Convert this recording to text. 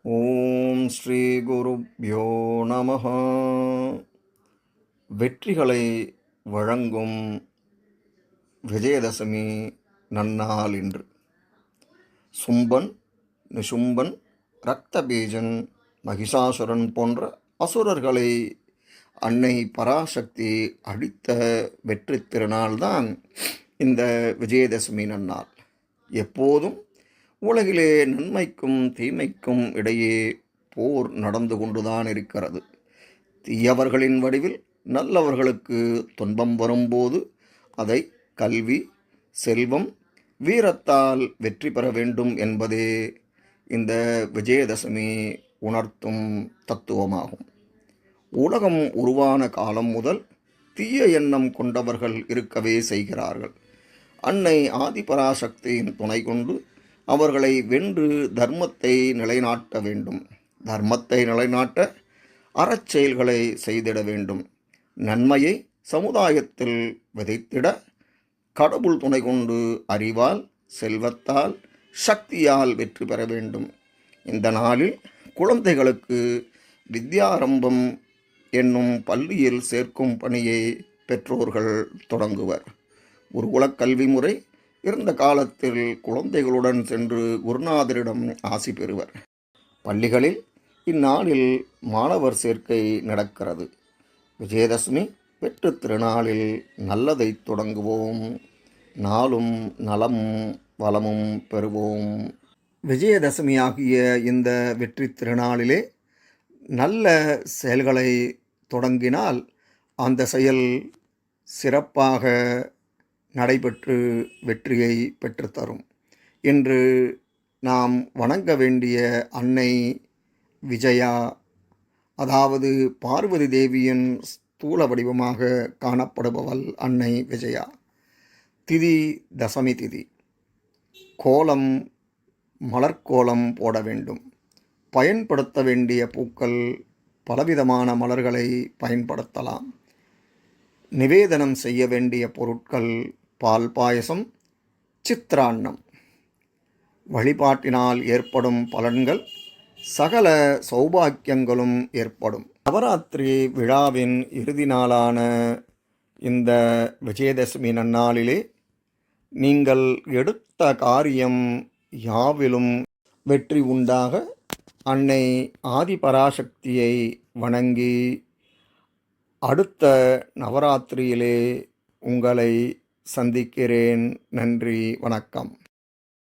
ஓம் ஸ்ரீ குருப்யோ நமஹ. வெற்றிகளை வழங்கும் விஜயதசமி நன்னாள் இன்று. சும்பன், நிசும்பன், இரத்தபீஜன், மகிஷாசுரன் போன்ற அசுரர்களை அன்னை பராசக்தி அழித்த வெற்றி திருநாள்தான் இந்த விஜயதசமி நன்னாள். எப்போதும் உலகிலே நன்மைக்கும் தீமைக்கும் இடையே போர் நடந்து கொண்டுதான் இருக்கிறது. தீயவர்களின் வடிவில் நல்லவர்களுக்கு துன்பம் வரும்போது அதை கல்வி, செல்வம், வீரத்தால் வெற்றி பெற வேண்டும் என்பதே இந்த விஜயதசமி உணர்த்தும் தத்துவமாகும். உலகம் உருவான காலம் முதல் தீய எண்ணம் கொண்டவர்கள் இருக்கவே செய்கிறார்கள். அன்னை ஆதிபராசக்தியின் துணை கொண்டு அவர்களை வென்று தர்மத்தை நிலைநாட்ட வேண்டும். தர்மத்தை நிலைநாட்ட அறச்செயல்களை செய்திட வேண்டும். நன்மையை சமுதாயத்தில் விதைத்திட கடவுள் துணை கொண்டு அறிவால், செல்வத்தால், சக்தியால் வெற்றி பெற வேண்டும். இந்த நாளில் குழந்தைகளுக்கு வித்யாரம்பம் என்னும் பள்ளியில் சேர்க்கும் பணியை பெற்றோர்கள் தொடங்குவர். குருகுலக் கல்வி முறை இருந்த காலத்தில் குழந்தைகளுடன் சென்று குருநாதரிடம் ஆசி பெறுவர். பள்ளிகளில் இந்நாளில் மாணவர் சேர்க்கை நடக்கிறது. விஜயதசமி வெற்று திருநாளில் நல்லதை தொடங்குவோம். நாளும் நலமும் வளமும் பெறுவோம். விஜயதசமியாகிய இந்த வெற்றி திருநாளிலே நல்ல செயல்களை தொடங்கினால் அந்த செயல் சிறப்பாக நடைபெற்று வெற்றியை பெற்றுத்தரும். இன்று நாம் வணங்க வேண்டிய அன்னை விஜயா, அதாவது பார்வதி தேவியின் ஸ்தூல வடிவமாக காணப்படுபவள் அன்னை விஜயா. திதி தசமி திதி. கோலம், மலர்கோலம் போட வேண்டும். பயன்படுத்த வேண்டிய பூக்கள் பலவிதமான மலர்களை பயன்படுத்தலாம். நிவேதனம் செய்ய வேண்டிய பொருட்கள் பால் பாயசம், சித்ரான்னம். வழிபாட்டினால் ஏற்படும் பலன்கள் சகல சௌபாக்கியங்களும் ஏற்படும். நவராத்திரி விழாவின் இறுதி நாளான இந்த விஜயதசமி நன்னாளிலே நீங்கள் எடுத்த காரியம் யாவிலும் வெற்றி உண்டாக அன்னை ஆதிபராசக்தியை வணங்கி அடுத்த நவராத்திரியிலே உங்களை சந்திக்கிறேன். நன்றி, வணக்கம்.